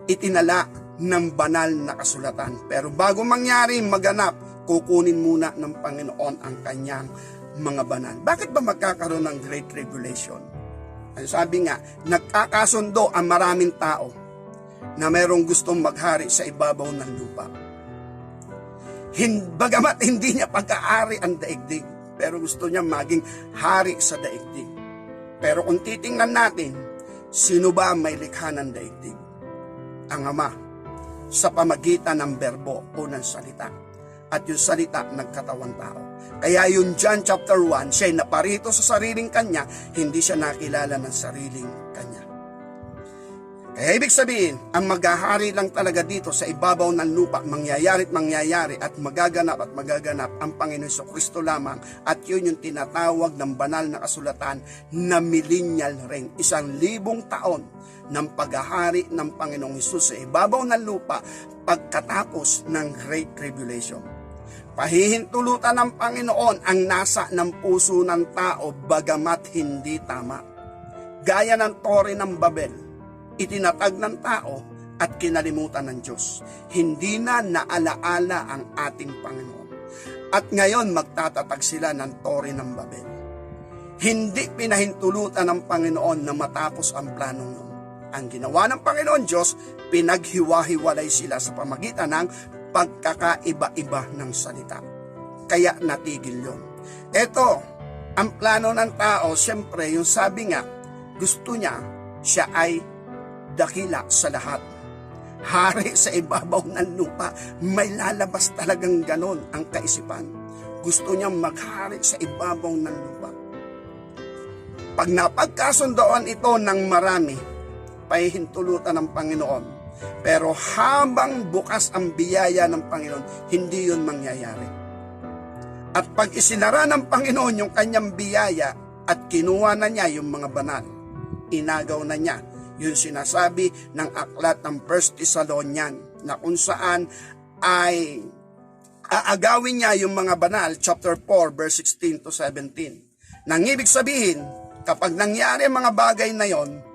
itinala ng banal na kasulatan. Pero bago mangyari, maganap, kukunin muna ng Panginoon ang kanyang mga banal. Bakit ba magkakaroon ng Great Tribulation? Ang sabi nga, nagkakasundo ang maraming tao na mayroong gustong maghari sa ibabaw ng lupa. Bagamat hindi niya pagkaari ang daigdig, pero gusto niya maging hari sa daigdig. Pero kung titingnan natin, sino ba may likha ng daigdig? Ang Ama, sa pamagitan ng berbo o ng salita. At yung salita nagkatawang tao. Kaya yung John chapter 1, siya'y naparito sa sariling kanya, hindi siya nakilala ng sariling kanya. Kaya ibig sabihin, ang maghahari lang talaga dito sa ibabaw ng lupa, mangyayari't mangyayari at magaganap ang Panginoon Jesucristo lamang. At yun yung tinatawag ng banal na kasulatan na millennial reign. 1,000 taon ng paghahari ng Panginoong Hesus sa ibabaw ng lupa pagkatapos ng Great Tribulation. Pahihintulutan ng Panginoon ang nasa ng puso ng tao bagamat hindi tama. Gaya ng Tore ng Babel, itinatag ng tao at kinalimutan ng Diyos. Hindi na naalaala ang ating Panginoon. At ngayon magtatatag sila ng Tore ng Babel. Hindi pinahintulutan ng Panginoon na matapos ang planong yun. Ang ginawa ng Panginoon Diyos, pinaghiwa-hiwalay sila sa pamagitan ng pagkakaiba-iba ng salita. Kaya natigil yun. Ito, ang plano ng tao, siyempre, yung sabi nga, gusto niya, siya ay dakila sa lahat. Hari sa ibabaw ng lupa, may lalabas talagang ganon ang kaisipan. Gusto niyang maghari sa ibabaw ng lupa. Pag napagkasundoan ito ng marami, pahihintulutan ng Panginoon. Pero habang bukas ang biyaya ng Panginoon, hindi yun mangyayari. At pag isinara ng Panginoon yung kanyang biyaya at kinuha na niya yung mga banal, inagaw na niya yung sinasabi ng aklat ng 1 Thessalonian na kung saan ay aagawin niya yung mga banal, chapter 4, verse 16 to 17. Nang ibig sabihin, kapag nangyari ang mga bagay na yon,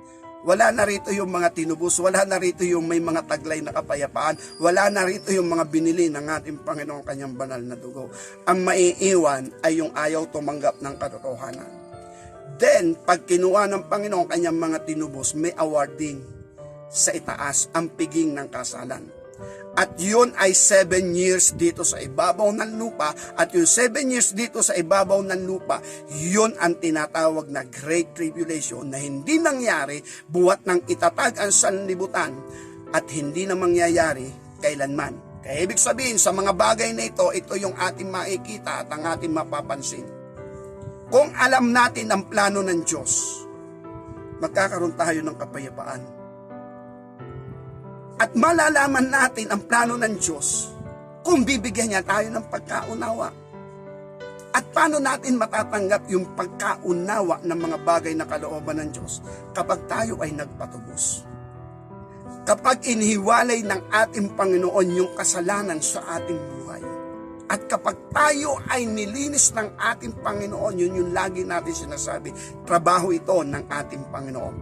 wala na rito yung mga tinubos, wala na rito yung may mga taglay na kapayapaan, wala na rito yung mga binili ng ating Panginoon kanyang banal na dugo. Ang maiiwan ay yung ayaw tumanggap ng katotohanan. Then, pag kinuha ng Panginoon kanyang mga tinubos, may awarding sa itaas, ang piging ng kasalan. At yun ay 7 years dito sa ibabaw ng lupa. At yung 7 years dito sa ibabaw ng lupa, yun ang tinatawag na Great Tribulation na hindi nangyari buwat ng itatag ang sanlibutan at hindi na mangyayari kailanman Kaya ibig sabihin, sa mga bagay na ito yung ating makikita at ang ating mapapansin. Kung alam natin ang plano ng Diyos, magkakaroon tayo ng kapayapaan. At malalaman natin ang plano ng Diyos kung bibigyan niya tayo ng pagkaunawa. At paano natin matatanggap yung pagkaunawa ng mga bagay na kalooban ng Diyos kapag tayo ay nagpatubos? Kapag inihiwalay ng ating Panginoon yung kasalanan sa ating buhay. At kapag tayo ay nilinis ng ating Panginoon, yun yung lagi natin sinasabi, trabaho ito ng ating Panginoon.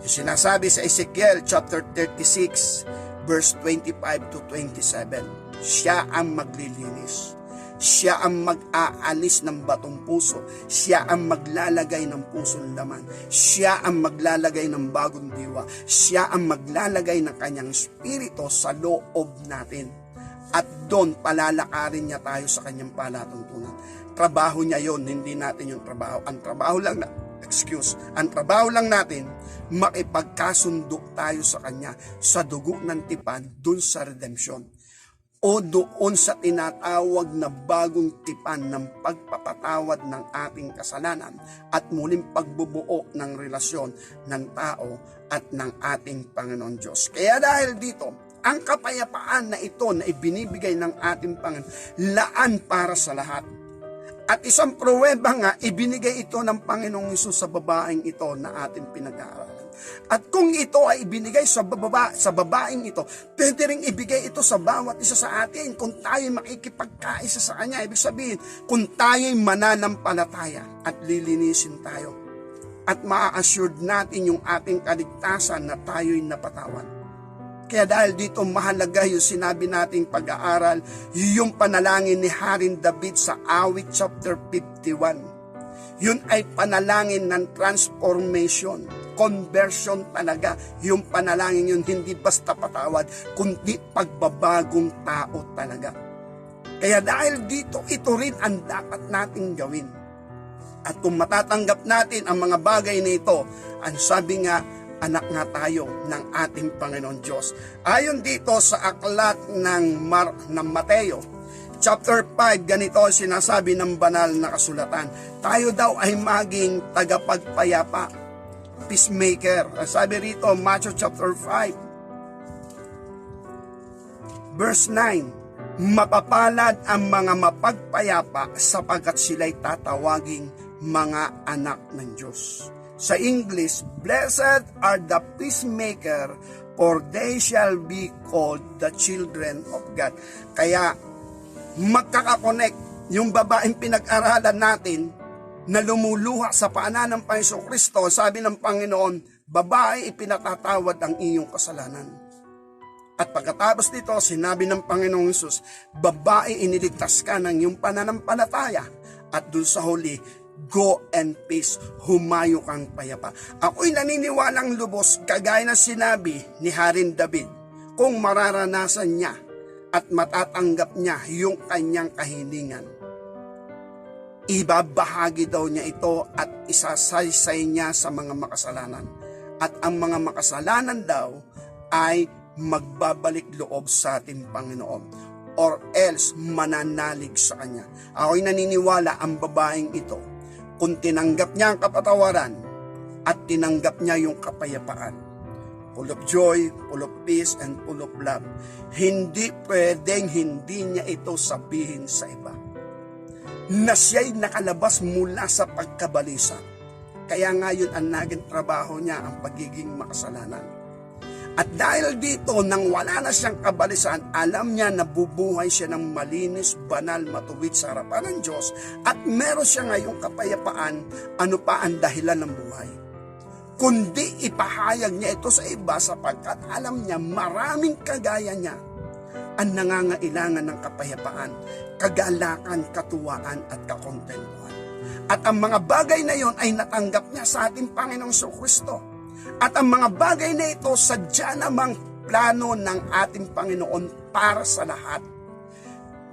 Yung sinasabi sa Ezekiel chapter 36, verse 25 to 27, siya ang maglilinis. Siya ang mag-aalis ng batong puso. Siya ang maglalagay ng pusong laman. Siya ang maglalagay ng bagong diwa. Siya ang maglalagay ng kanyang espiritu sa loob natin. At doon palalakarin niya tayo sa kanyang palatuntunan. Trabaho niya yon, hindi natin yung trabaho. Ang trabaho lang natin, makipagkasundo tayo sa kanya sa dugo ng tipan, doon sa redemption. O doon sa tinatawag na bagong tipan ng pagpapatawad ng ating kasalanan at muling pagbubuo ng relasyon ng tao at ng ating Panginoon Diyos. Kaya dahil dito, ang kapayapaan na ito na ibinibigay ng ating Panginoon, laan para sa lahat. At isang pruweba nga, ibinigay ito ng Panginoong Hesus sa babaeng ito na ating pinag-aaralan. At kung ito ay ibinigay sa babaeng ito, pwede rin ibigay ito sa bawat isa sa atin kung tayo makikipagkaisa sa Kanya. Ibig sabihin, kung tayo'y mananampalataya at lilinisin tayo. At maa-assured natin yung ating kaligtasan na tayo'y napatawan. Kaya dahil dito mahalaga yung sinabi nating pag-aaral, yung panalangin ni Haring David sa Awit chapter 51. Yun ay panalangin ng transformation, conversion talaga. Yung panalangin yun, hindi basta patawad, kundi pagbabagong tao talaga. Kaya dahil dito, ito rin ang dapat nating gawin. At kung matatanggap natin ang mga bagay na ito, ang sabi nga, anak nga tayo ng ating Panginoon Diyos. Ayon dito sa aklat ng Mateo, chapter 5, ganito ang sinasabi ng banal na kasulatan. Tayo daw ay maging tagapagpayapa, peacemaker. Sabi rito, Matthew chapter 5, verse 9, mapapalad ang mga mapagpayapa sapagkat sila'y tatawaging mga anak ng Diyos. Sa English, blessed are the peacemaker, for they shall be called the children of God. Kaya magkakakonek yung babaeng pinag-aralan natin na lumuluha sa paanan ng Panginoong Kristo. Sabi ng Panginoon, babae, ipinatatawad ang iyong kasalanan. At pagkatapos nito, sinabi ng Panginoong Hesus, babae, iniligtas ka ng iyong pananampalataya. At dun sa huli, go and peace, humayo kang payapa. Ako'y naniniwalang lubos, kagaya na sinabi ni Haring David, kung mararanasan niya at matatanggap niya yung kanyang kahilingan. Ibabahagi daw niya ito at isasaysay niya sa mga makasalanan. At ang mga makasalanan daw ay magbabalik loob sa ating Panginoon, or else mananalig sa Kanya. Ako'y naniniwala ang babaeng ito, kung tinanggap niya ang kapatawaran at tinanggap niya yung kapayapaan, full of joy, full of peace, and full of love, hindi pwedeng hindi niya ito sabihin sa iba na siya'y nakalabas mula sa pagkabalisa. Kaya nga yun ang naging trabaho niya, ang pagiging makasalanan. At dahil dito, nang wala na siyang kabalisan, alam niya na bubuhay siya ng malinis, banal, matuwid sa harapan ng Diyos. At meron siya ngayong kapayapaan, ano pa ang dahilan ng buhay. Kundi ipahayag niya ito sa iba sapagkat alam niya maraming kagaya niya ang nangangailangan ng kapayapaan, kagalakan, katuwaan at kakontentuhan. At ang mga bagay na yon ay natanggap niya sa ating Panginoong Kristo. At ang mga bagay na ito, sadya namang plano ng ating Panginoon para sa lahat.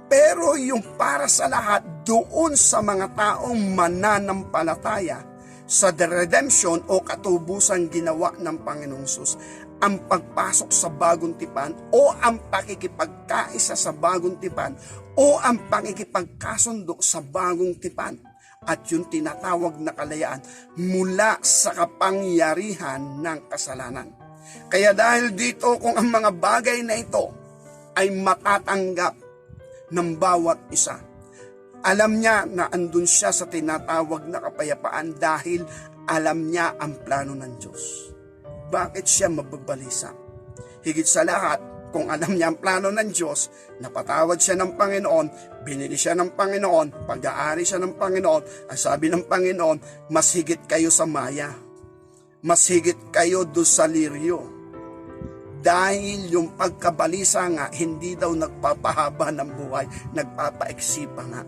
Pero yung para sa lahat, doon sa mga taong mananampalataya, sa redemption o katubusan ginawa ng Panginoong Hesus, ang pagpasok sa bagong tipan o ang pakikipagkaisa sa bagong tipan o ang pakikipagkasundo sa bagong tipan, at yung tinatawag na kalayaan mula sa kapangyarihan ng kasalanan. Kaya dahil dito, kung ang mga bagay na ito ay matatanggap ng bawat isa, alam niya na andun siya sa tinatawag na kapayapaan dahil alam niya ang plano ng Diyos. Bakit siya mababalisa? Higit sa lahat, kung alam niya ang plano ng Diyos, napatawad siya ng Panginoon, binili siya ng Panginoon, pag-aari siya ng Panginoon, ang sabi ng Panginoon, mas higit kayo sa maya, mas higit kayo doon sa liryo. Dahil yung pagkabalisa nga, hindi daw nagpapahaba ng buhay, nagpapaiksi pa nga.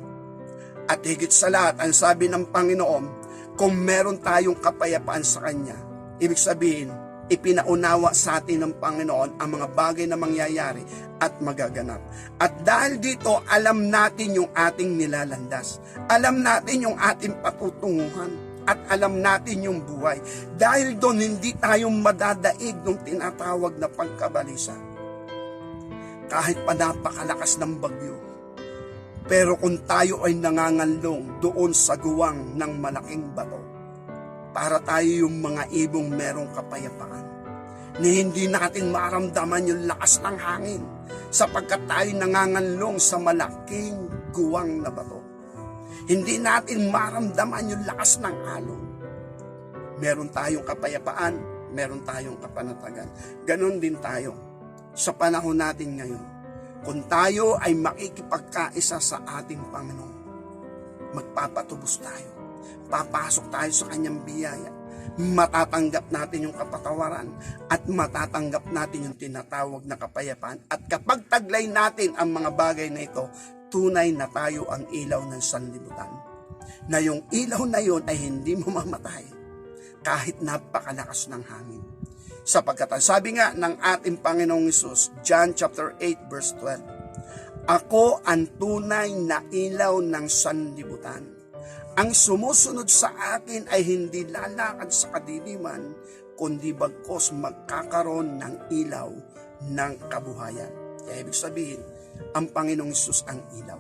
At higit sa lahat, ang sabi ng Panginoon, kung meron tayong kapayapaan sa Kanya, ibig sabihin, ipinaunawa sa atin ng Panginoon ang mga bagay na mangyayari at magaganap. At dahil dito, alam natin yung ating nilalandas. Alam natin yung ating patutunguhan. At alam natin yung buhay. Dahil doon, hindi tayo madadaig ng tinatawag na pagkabalisa. Kahit pa napakalakas ng bagyo. Pero kung tayo ay nanganganlong doon sa guwang ng malaking bato, para tayo yung mga ibong merong kapayapaan, na hindi natin maramdaman yung lakas ng hangin, sapagkat tayo nanganganlong sa malaking guwang na bato. Hindi natin maramdaman yung lakas ng alon. Meron tayong kapayapaan, meron tayong kapanatagan. Ganon din tayo sa panahon natin ngayon. Kung tayo ay makikipagkaisa sa ating Panginoon, magpapatubos tayo. Papasok tayo sa Kanyang biyaya. Matatanggap natin yung kapatawaran at matatanggap natin yung tinatawag na kapayapaan. At kapag taglay natin ang mga bagay na ito, tunay na tayo ang ilaw ng sanlibutan. Na yung ilaw na yun ay hindi mamamatay kahit napakalakas ng hangin. Sapagkat ang sabi nga ng ating Panginoong Hesus, John chapter 8 verse 12, ako ang tunay na ilaw ng sanlibutan. Ang sumusunod sa akin ay hindi lalakad sa kadiliman, kundi bagkos magkakaroon ng ilaw ng kabuhayan. Kaya ibig sabihin, ang Panginoong Hesus ang ilaw.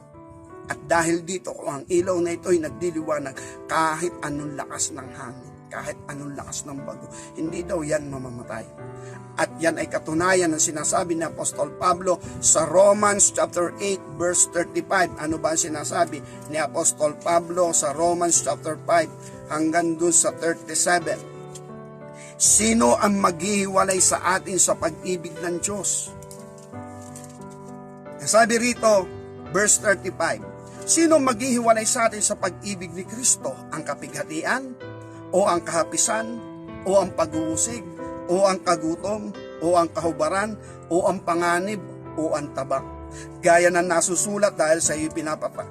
At dahil dito, kung ang ilaw na ito ay nagdiliwanag kahit anong lakas ng hangin, kahit anong lakas ng bago, hindi daw yan mamamatay. At yan ay katunayan ng sinasabi ni Apostol Pablo sa Romans chapter 8 verse 35. Ano ba ang sinasabi ni Apostol Pablo sa Romans chapter 5 hanggang dun sa 37? Sino ang maghihiwalay sa atin sa pag-ibig ng Diyos? Sabi rito, verse 35, sino maghihiwalay sa atin sa pag-ibig ni Kristo? Ang kapighatian? O ang kahapisan, o ang pag-uusig, o ang kagutom, o ang kahubaran, o ang panganib, o ang tabak. Gaya na nasusulat, dahil sa iyo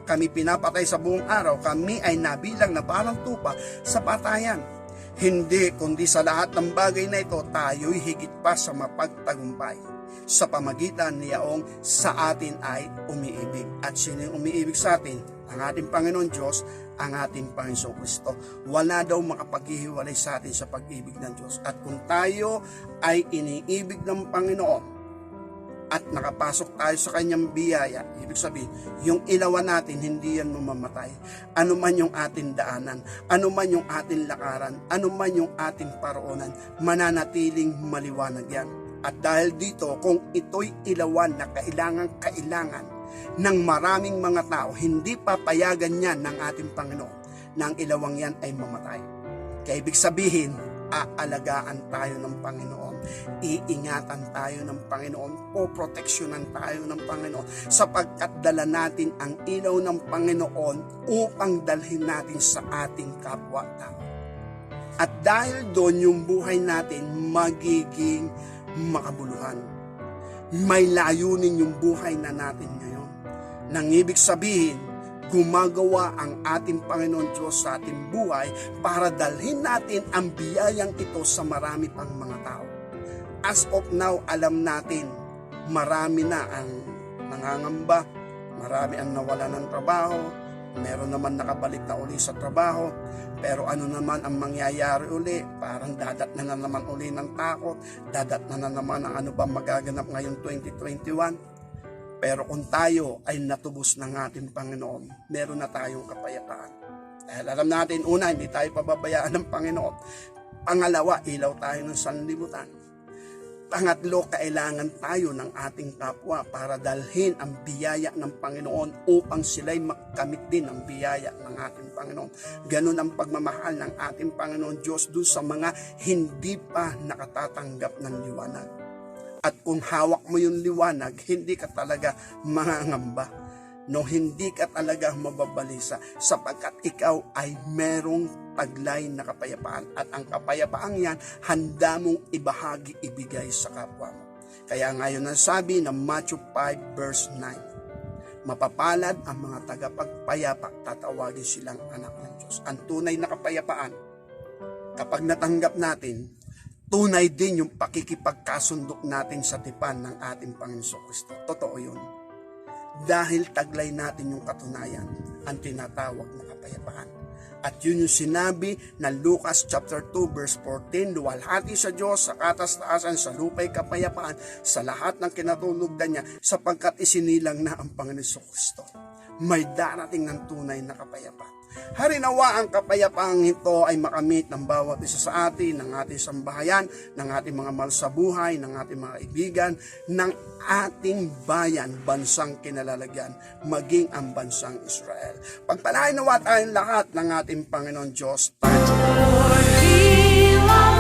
kami pinapatay sa buong araw, kami ay nabilang na parang tupa sa patayan. Hindi, kundi sa lahat ng bagay na ito, tayo'y higit pa sa mapagtagumpay sa pamagitan niyaong sa atin ay umiibig. At sino yung umiibig sa atin? Ang ating Panginoon Diyos, ang ating Panginoon Kristo. Wala daw makapaghihiwalay sa atin sa pag-ibig ng Diyos. At kung tayo ay iniibig ng Panginoon at nakapasok tayo sa Kanyang biyaya, ibig sabihin, yung ilawan natin, hindi yan mamamatay. Ano man yung ating daanan, ano man yung ating lakaran, ano man yung ating paroonan, mananatiling maliwanag yan. At dahil dito, kung ito'y ilawan na kailangan ng maraming mga tao, hindi papayagan yan ng ating Panginoon na ang ilawang yan ay mamatay. Kaya ibig sabihin, aalagaan tayo ng Panginoon, iingatan tayo ng Panginoon, poproteksyonan tayo ng Panginoon, sapagkat dala natin ang ilaw ng Panginoon upang dalhin natin sa ating kapwa-tao. At dahil doon, yung buhay natin magiging makabuluhan. May layunin yung buhay na natin ngayon. Nang ibig sabihin, gumagawa ang ating Panginoon Diyos sa ating buhay para dalhin natin ang biyayang ito sa marami pang mga tao. As of now, alam natin, marami na ang nangangamba, marami ang nawala ng trabaho, meron naman nakabalik na uli sa trabaho, pero ano naman ang mangyayari uli? Parang dadat na naman uli ng takot, dadat na naman ang ano ba magaganap ngayong 2021. Pero kung tayo ay natubos ng ating Panginoon, meron na tayong kapayapaan. Dahil alam natin, una, hindi tayo pababayaan ng Panginoon. Pangalawa, ilaw tayo ng sanlibutan. Pangatlo, kailangan tayo ng ating kapwa para dalhin ang biyaya ng Panginoon upang sila'y makamit din ang biyaya ng ating Panginoon. Ganun ang pagmamahal ng ating Panginoon Diyos doon sa mga hindi pa nakatatanggap ng liwanag. At kung hawak mo yung liwanag, hindi ka talaga mangangamba. No, hindi ka talaga mababalisa sapagkat ikaw ay merong taglay na kapayapaan. At ang kapayapaang yan, handa mong ibahagi, ibigay sa kapwa mo. Kaya ngayon ang sabi ng Matthew 5 verse 9, mapapalad ang mga tagapagpayapa, tatawagin silang anak ng Diyos. Ang tunay na kapayapaan, kapag natanggap natin, tunay din yung pakikipagkasundok natin sa tipan ng ating Panginoon Kristo. Totoo yun. Dahil taglay natin yung katunayan, ang tinatawag na kapayapaan. At yun yung sinabi na Lucas chapter 2 verse 14, luwalhati sa Diyos sa kataas-taasan, sa lupa'y kapayapaan sa lahat ng kinatulugdan niya, sapagkat isinilang na ang Panginoon Kristo. May darating ng tunay na kapayapaan. Harinawa ang kapayapaang ito ay makamit ng bawat isa sa atin, ng ating sambahayan, ng ating mga mahal sa buhay, ng ating mga kaibigan, ng ating bayan, bansang kinalalagyan, maging ang bansang Israel. Pagpalain nawa tayong lahat ng ating Panginoon Diyos. Tayo.